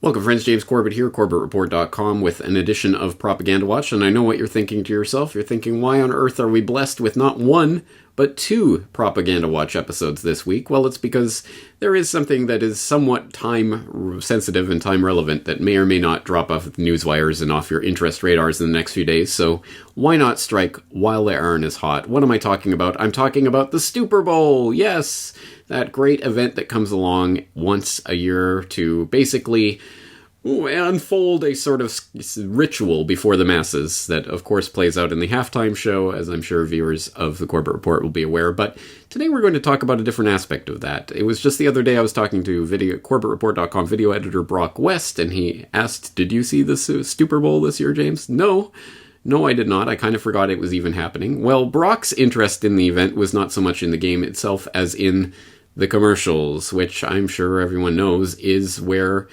Welcome, friends. James Corbett here, CorbettReport.com, with an edition of Propaganda Watch. And I know what you're thinking to yourself. You're thinking, why on earth are we blessed with not one, but two Propaganda Watch episodes this week? Well, it's because there is something that is somewhat time-sensitive and time-relevant that may or may not drop off the news wires and off your interest radars in the next few days. So why not strike while the iron is hot? What am I talking about? I'm talking about the Stupor Bowl. Yes! That great event that comes along once a year to basically unfold a sort of ritual before the masses that, of course, plays out in the halftime show, as I'm sure viewers of the Corbett Report will be aware. But today we're going to talk about a different aspect of that. It was just the other day I was talking to CorbettReport.com video editor Broc West, and he asked, did you see the Stupor Bowl this year, James? No, I did not. I kind of forgot it was even happening. Well, Broc's interest in the event was not so much in the game itself as in the commercials, which I'm sure everyone knows is where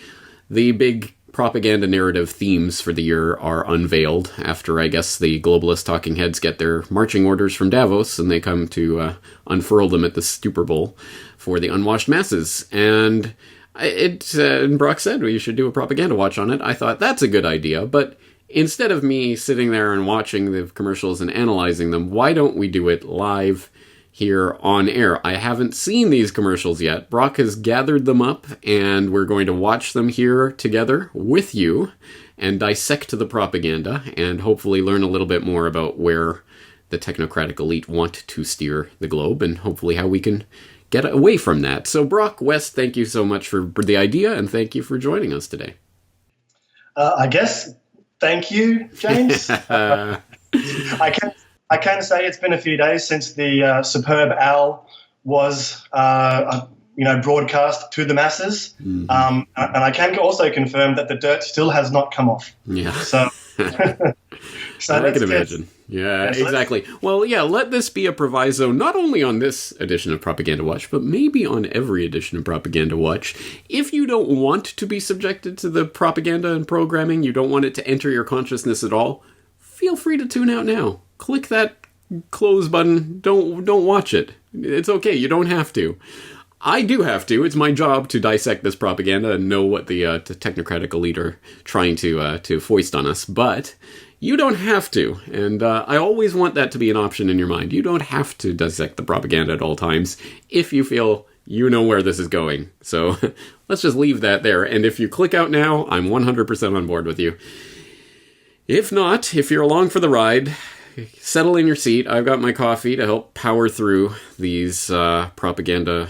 the big propaganda narrative themes for the year are unveiled after, I guess, the globalist talking heads get their marching orders from Davos and they come to unfurl them at the Stupor Bowl for the unwashed masses. And Brock said, well, you should do a propaganda watch on it. I thought, that's a good idea, but instead of me sitting there and watching the commercials and analyzing them, why don't we do it live here on air? I haven't seen these commercials yet. Brock has gathered them up, and we're going to watch them here together with you and dissect the propaganda and hopefully learn a little bit more about where the technocratic elite want to steer the globe and hopefully how we can get away from that. So Broc West, thank you so much for the idea, and thank you for joining us today. I guess, thank you, James. I can say it's been a few days since the superb owl was, broadcast to the masses, and I can also confirm that the dirt still has not come off. Yeah. So I can imagine. Yeah, exactly. Well, yeah, let this be a proviso, not only on this edition of Propaganda Watch, but maybe on every edition of Propaganda Watch. If you don't want to be subjected to the propaganda and programming, you don't want it to enter your consciousness at all, feel free to tune out now. Click that close button. Don't watch it. It's okay. You don't have to. I do have to. It's my job to dissect this propaganda and know what the technocratic elite are trying to foist on us. But you don't have to. And I always want that to be an option in your mind. You don't have to dissect the propaganda at all times if you feel you know where this is going. So let's just leave that there. And if you click out now, I'm 100% on board with you. If not, if you're along for the ride, settle in your seat. I've got my coffee to help power through these propaganda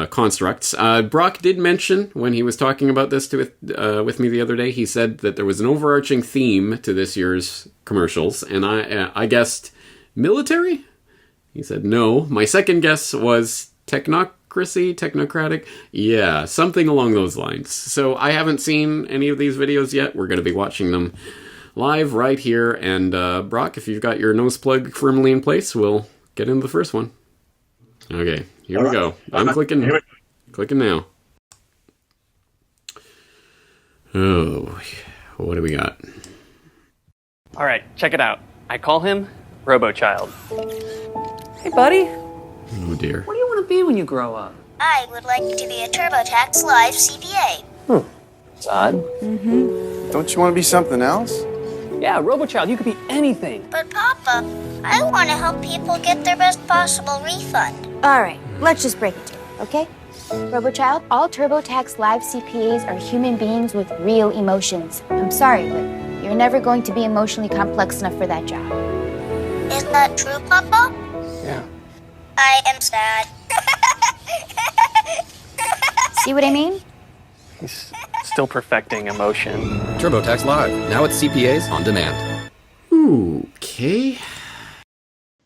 constructs. Brock did mention when he was talking about this with me the other day, he said that there was an overarching theme to this year's commercials, and I guessed military? He said no. My second guess was technocratic? Yeah, something along those lines. So I haven't seen any of these videos yet. We're going to be watching them live right here. And Brock, if you've got your nose plug firmly in place, we'll get into the first one. Okay, here we go. I'm clicking now. Oh, what do we got? All right, check it out. I call him RoboChild. Hey, buddy. Oh, dear. What do you want to be when you grow up? I would like to be a TurboTax Live CPA. It's odd. Don't you want to be something else? Yeah, RoboChild, you could be anything. But Papa, I want to help people get their best possible refund. All right, let's just break it down, okay? RoboChild, all TurboTax Live CPAs are human beings with real emotions. I'm sorry, but you're never going to be emotionally complex enough for that job. Isn't that true, Papa? Yeah. I am sad. See what I mean? He's still perfecting emotion. TurboTax Live, now at CPAs on demand. Okay.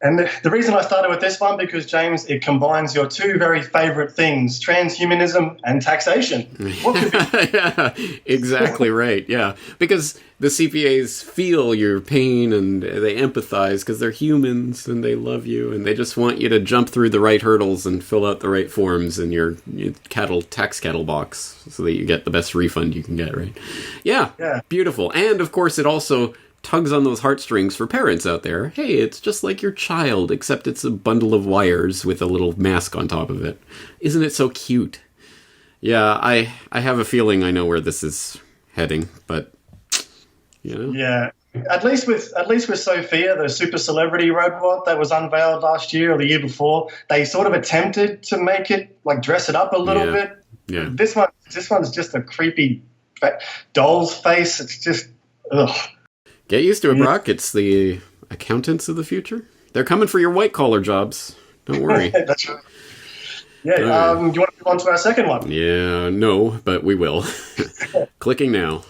And the reason I started with this one, because, James, it combines your two very favorite things, transhumanism and taxation. What could be? Yeah, exactly right, yeah. Because the CPAs feel your pain and they empathize because they're humans and they love you and they just want you to jump through the right hurdles and fill out the right forms in your tax cattle box so that you get the best refund you can get, right? Yeah, beautiful. And, of course, it also tugs on those heartstrings for parents out there. Hey, it's just like your child, except it's a bundle of wires with a little mask on top of it. Isn't it so cute? Yeah, I have a feeling I know where this is heading, but Yeah. At least with Sophia, the super celebrity robot that was unveiled last year or the year before, they sort of attempted to make it like dress it up a little bit. Yeah. This one's just a creepy doll's face. It's just ugh. Get used to it, Brock. It's the accountants of the future. They're coming for your white collar jobs. Don't worry. That's right. Yeah. Do you want to move on to our second one? Yeah, no, but we will. Clicking now.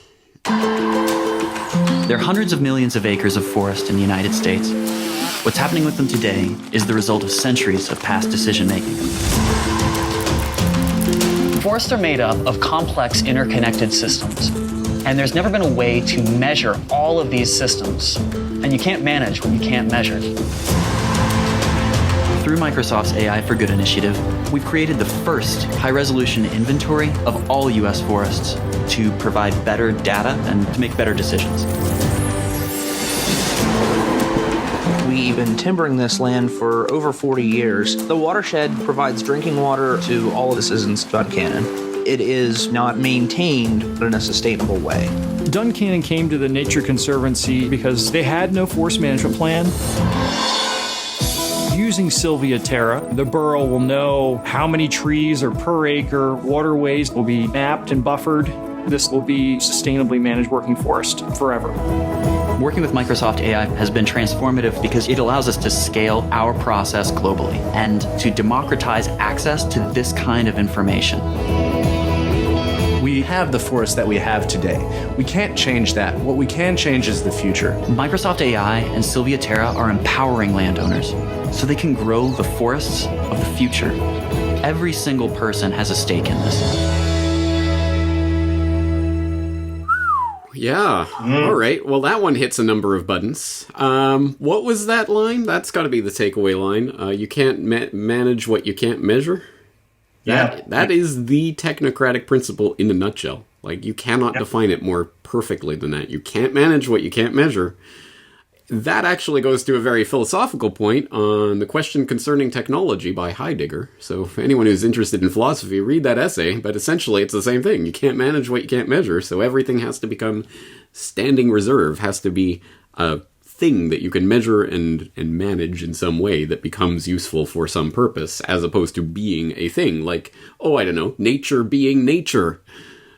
There are hundreds of millions of acres of forest in the United States. What's happening with them today is the result of centuries of past decision-making. Forests are made up of complex, interconnected systems. And there's never been a way to measure all of these systems. And you can't manage what you can't measure. Through Microsoft's AI for Good initiative, we've created the first high-resolution inventory of all U.S. forests to provide better data and to make better decisions. We've been timbering this land for over 40 years. The watershed provides drinking water to all of the citizens of Duncannon. It is not maintained in a sustainable way. Duncannon came to the Nature Conservancy because they had no forest management plan. Using Sylvia Terra, the borough will know how many trees are per acre, waterways will be mapped and buffered. This will be sustainably managed working forest forever. Working with Microsoft AI has been transformative because it allows us to scale our process globally and to democratize access to this kind of information. We have the forest that we have today. We can't change that. What we can change is the future. Microsoft AI and Sylvia Terra are empowering landowners so they can grow the forests of the future. Every single person has a stake in this. Yeah. All right. Well, that one hits a number of buttons. What was that line? That's got to be the takeaway line. You can't manage what you can't measure. That is the technocratic principle in a nutshell. Like, you cannot define it more perfectly than that. You can't manage what you can't measure. That actually goes to a very philosophical point on the question concerning technology by Heidegger. So for anyone who's interested in philosophy, read that essay, but essentially it's the same thing. You can't manage what you can't measure, so everything has to become standing reserve, has to be a thing that you can measure and manage in some way that becomes useful for some purpose, as opposed to being a thing. Like, nature being nature.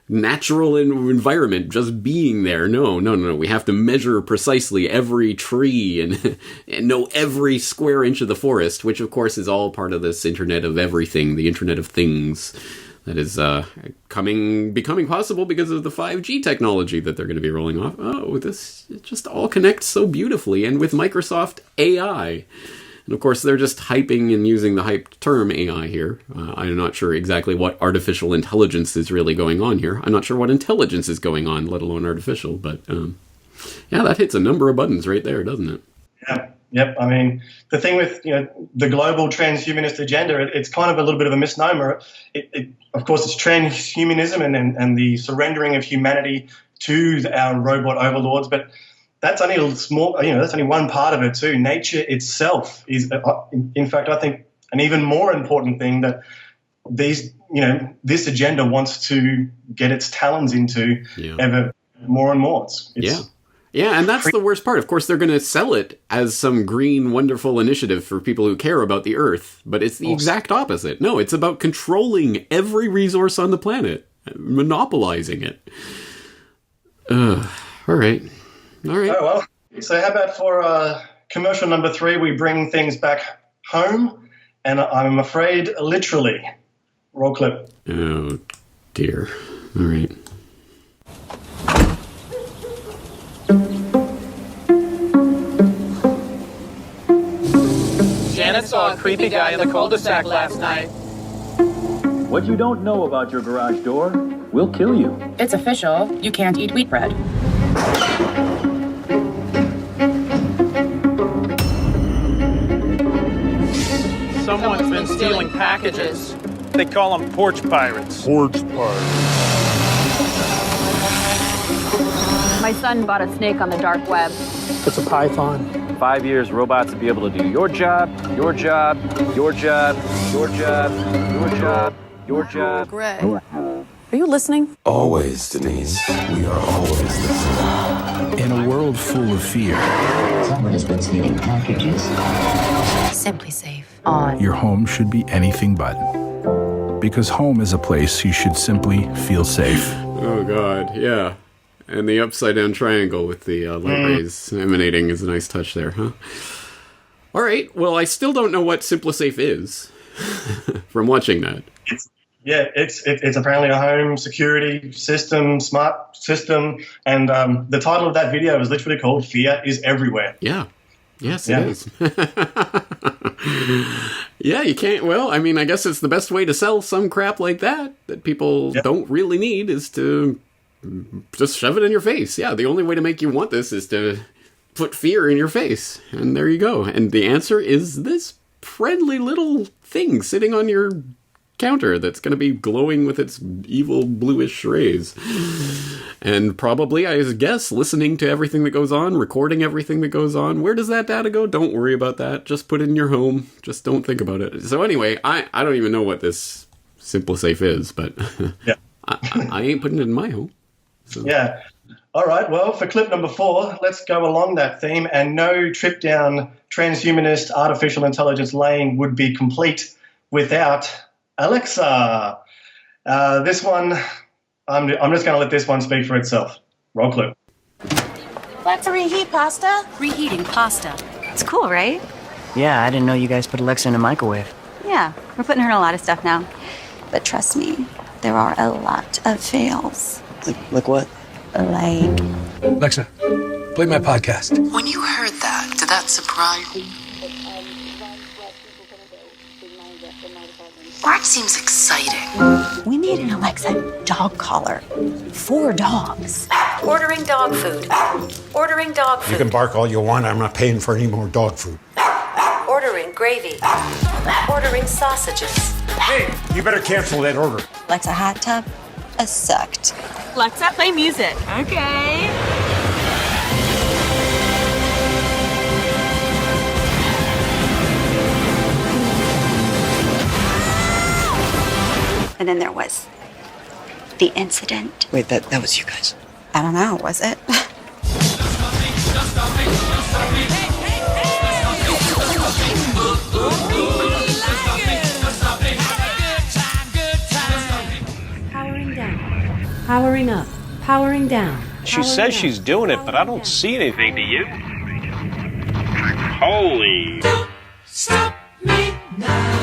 Natural environment, just being there. No. We have to measure precisely every tree and know every square inch of the forest, which of course is all part of this Internet of Everything, the Internet of Things, that is becoming possible because of the 5G technology that they're going to be rolling off. Oh, it just all connects so beautifully, and with Microsoft AI. And of course, they're just hyping and using the hyped term AI here. I'm not sure exactly what artificial intelligence is really going on here. I'm not sure what intelligence is going on, let alone artificial. But that hits a number of buttons right there, doesn't it? Yeah. Yep. I mean, the thing with the global transhumanist agenda, it's kind of a little bit of a misnomer. Of course, it's transhumanism and the surrendering of humanity to our robot overlords, but that's only a small, that's only one part of it too. Nature itself is, in fact, I think an even more important thing that this agenda wants to get its talons into ever more and more. Yeah, and that's the worst part. Of course, they're going to sell it as some green, wonderful initiative for people who care about the Earth, but it's the exact opposite. No, it's about controlling every resource on the planet, monopolizing it. All right. Oh, well. So how about for commercial number 3, we bring things back home, and I'm afraid literally. Roll clip. Oh, dear. All right. Janet saw a creepy guy in the cul-de-sac last night. What you don't know about your garage door will kill you. It's official. You can't eat wheat bread. Someone's been stealing packages. They call them porch pirates. My son bought a snake on the dark web. It's a python. 5 years, robots will be able to do your job, your job, your job, your job, your job, your job. Greg. Are you listening? Always, Denise. We are always listening. In a world full of fear, someone has been stealing packages. Simply Safe on. Your home should be anything but. Because home is a place you should simply feel safe. Oh, God, yeah. And the upside-down triangle with the light rays emanating is a nice touch there, huh? All right, well, I still don't know what SimpliSafe is from watching that. It's apparently a home security system, smart system, and the title of that video is literally called "Fear is Everywhere." Yeah. Yes, it is. Yeah, you can't... Well, I mean, I guess it's the best way to sell some crap like that people don't really need is to just shove it in your face. Yeah, the only way to make you want this is to put fear in your face. And there you go. And the answer is this friendly little thing sitting on your counter that's going to be glowing with its evil bluish rays. And probably, I guess, listening to everything that goes on, recording everything that goes on. Where does that data go? Don't worry about that. Just put it in your home. Just don't think about it. So anyway, I don't even know what this SimpliSafe is, but I ain't putting it in my home. So. Yeah. All right. Well, for clip number 4, let's go along that theme. And no trip down transhumanist artificial intelligence lane would be complete without Alexa. This one, I'm just going to let this one speak for itself. Roll clip. Let's reheat pasta. Reheating pasta. It's cool, right? Yeah, I didn't know you guys put Alexa in a microwave. Yeah, we're putting her in a lot of stuff now. But trust me, there are a lot of fails. Like what? Like... Alexa, play my podcast. When you heard that, did that surprise you? Or it seems exciting. We need an Alexa dog collar. 4 dogs. Ordering dog food. Ordering dog food. You can bark all you want. I'm not paying for any more dog food. Ordering gravy. Ordering sausages. Hey, you better cancel that order. Alexa hot tub. A sucked. Alexa, play music. Okay. And then there was the incident. Wait, that was you guys? I don't know, was it? Powering down. Powering up. Powering down. She says she's doing it, but I don't see anything. Do you? Holy. Don't stop me now.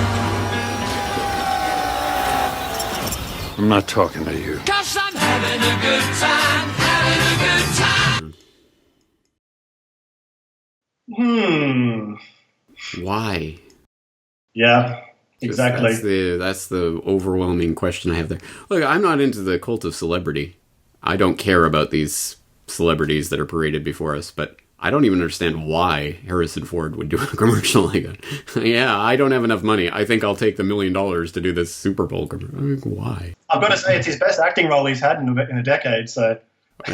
I'm not talking to you. 'Cause I'm having a good time, having a good time. Why? Yeah, exactly. That's the overwhelming question I have there. Look, I'm not into the cult of celebrity. I don't care about these celebrities that are paraded before us, but I don't even understand why Harrison Ford would do a commercial like that. Yeah, I don't have enough money. I think I'll take the $1 million to do this Super Bowl commercial. I mean, why? I've got to say, it's his best acting role he's had in a decade, so...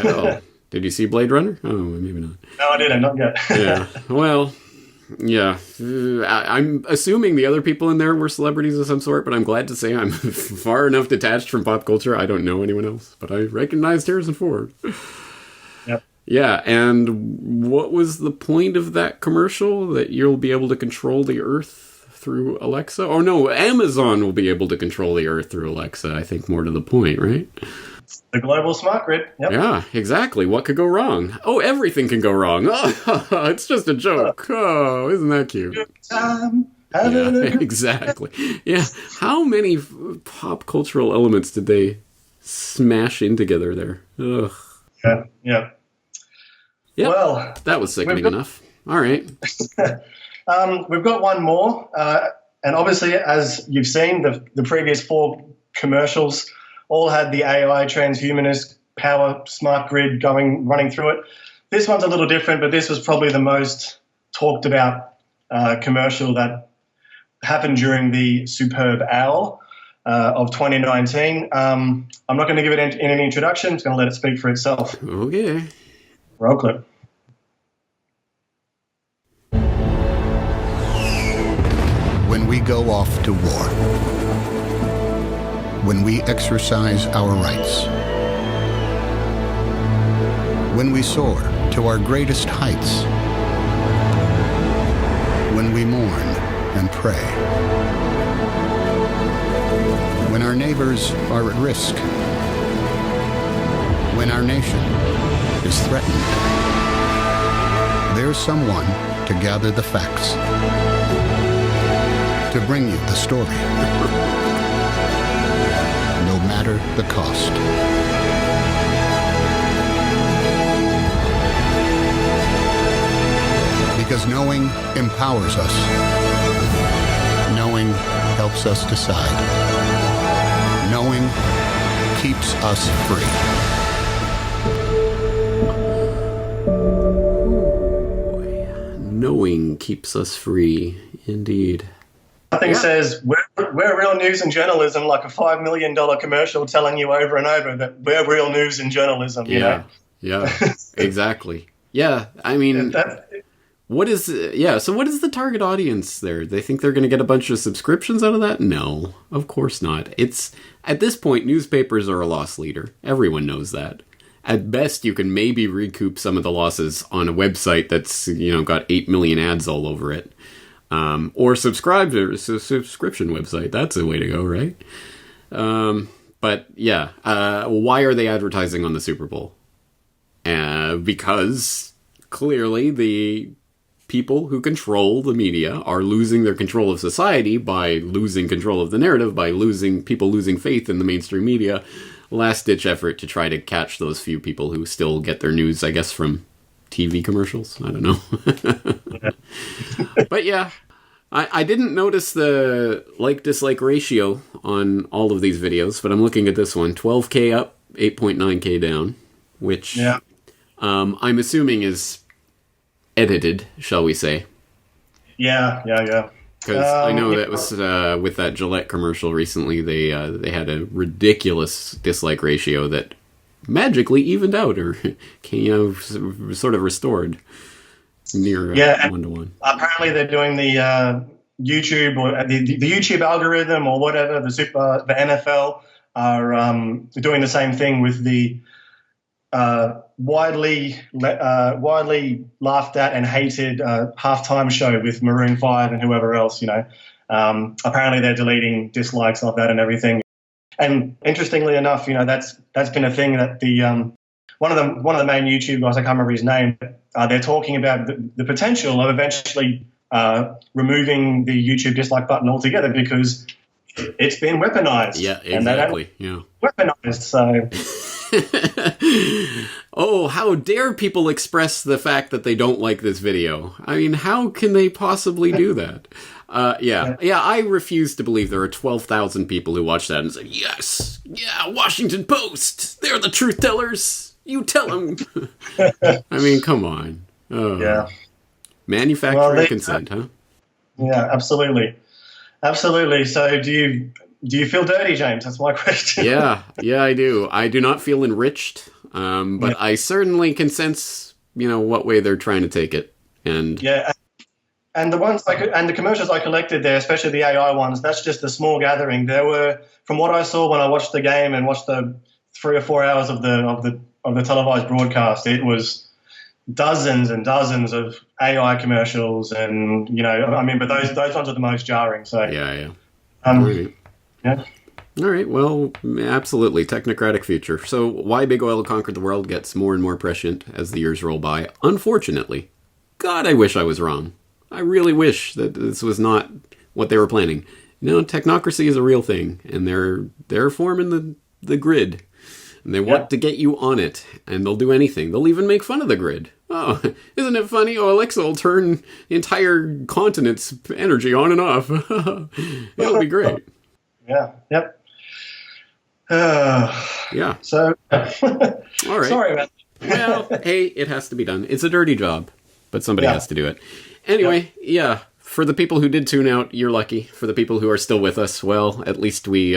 Well, did you see Blade Runner? Oh, maybe not. No, I didn't. Not yet. Yeah. Well, yeah. I'm assuming the other people in there were celebrities of some sort, but I'm glad to say I'm far enough detached from pop culture. I don't know anyone else, but I recognized Harrison Ford. Yep. Yeah, and what was the point of that commercial? That you'll be able to control the Earth through Alexa? Oh, no, Amazon will be able to control the Earth through Alexa, I think, more to the point, right? The global smart grid. Yep. Yeah, exactly. What could go wrong? Oh, everything can go wrong. Oh, it's just a joke. Oh, isn't that cute? Good time. Exactly. Yeah. How many pop cultural elements did they smash in together there? Ugh. Yeah. Yeah. Yep. Well, that was sickening enough. All right. We've got one more, and obviously, as you've seen, the previous 4 commercials all had the AI transhumanist power smart grid running through it. This one's a little different, but this was probably the most talked about commercial that happened during the Superb Owl of 2019. I'm not going to give it in any introduction. I'm just going to let it speak for itself. Okay. Roll clip. When we go off to war, when we exercise our rights, when we soar to our greatest heights, when we mourn and pray, when our neighbors are at risk, when our nation is threatened, there's someone to gather the facts, to bring you the story, no matter the cost. Because knowing empowers us. Knowing helps us decide. Knowing keeps us free. Knowing keeps us free, indeed. Nothing says we're real news and journalism like a $5 million commercial telling you over and over that we're real news and journalism. You know? Yeah, exactly. Yeah, I mean, what is the target audience there? They think they're going to get a bunch of subscriptions out of that? No, of course not. It's, at this point, newspapers are a loss leader. Everyone knows that. At best, you can maybe recoup some of the losses on a website that's, got 8 million ads all over it. Or subscribe to a subscription website. That's a way to go, right? But yeah, why are they advertising on the Super Bowl? Because clearly the people who control the media are losing their control of society by losing control of the narrative, by people losing faith in the mainstream media. Last-ditch effort to try to catch those few people who still get their news, I guess, from TV commercials. I don't know. But yeah, I didn't notice the like-dislike ratio on all of these videos, but I'm looking at this one. 12K up, 8.9K down, which I'm assuming is edited, shall we say. Yeah. Because I know that was with that Gillette commercial recently, they had a ridiculous dislike ratio that magically evened out, or sort of restored near 1-to-1. Apparently, they're doing the YouTube or the YouTube algorithm or whatever. The NFL are doing the same thing with the widely laughed at and hated halftime show with Maroon 5 and whoever else. Apparently they're deleting dislikes of that and everything. And interestingly enough, that's been a thing that the one of the main YouTube guys, I can't remember his name, they're talking about the potential of eventually removing the YouTube dislike button altogether because it's been weaponized. Yeah, exactly. Weaponized, so. Oh, how dare people express the fact that they don't like this video? I mean, how can they possibly do that? I refuse to believe there are 12,000 people who watch that and say, yes, Washington Post, they're the truth tellers. You tell them. I mean, come on. Manufacturing consent, huh? Yeah, absolutely. So do you feel dirty, James? That's my question. Yeah, I do. I do not feel enriched, but I certainly can sense, what way they're trying to take it. And the ones and the commercials I collected there, especially the AI ones, that's just a small gathering. There were, from what I saw when I watched the game and watched the 3 or 4 hours of the televised broadcast, it was dozens and dozens of AI commercials, and but those ones are the most jarring. So yeah. Yeah. All right. Well, absolutely. Technocratic future. So why big oil conquered the world gets more and more prescient as the years roll by. Unfortunately. God, I wish I was wrong. I really wish that this was not what they were planning. Technocracy is a real thing, and they're forming the grid. And they want to get you on it, and they'll do anything. They'll even make fun of the grid. Oh, isn't it funny? Oh, Alexa will turn the entire continent's energy on and off. It'll be great. Yeah. Yep. Yeah. So, all right. Sorry about that. Well, hey, it has to be done. It's a dirty job, but somebody has to do it. Anyway, for the people who did tune out, you're lucky. For the people who are still with us, well, at least we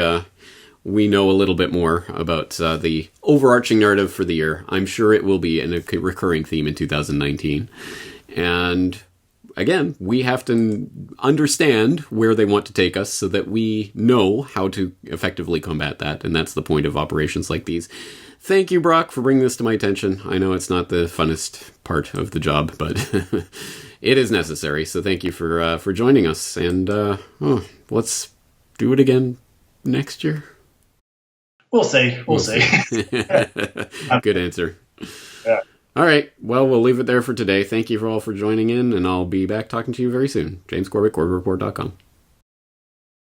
know a little bit more about the overarching narrative for the year. I'm sure it will be a recurring theme in 2019. And again, we have to understand where they want to take us so that we know how to effectively combat that. And that's the point of operations like these. Thank you, Broc, for bringing this to my attention. I know it's not the funnest part of the job, but it is necessary. So thank you for joining us. And let's do it again next year. We'll see. We'll see. Good answer. Yeah. All right. Well, we'll leave it there for today. Thank you all for joining in, and I'll be back talking to you very soon. James Corbett, CorbettReport.com.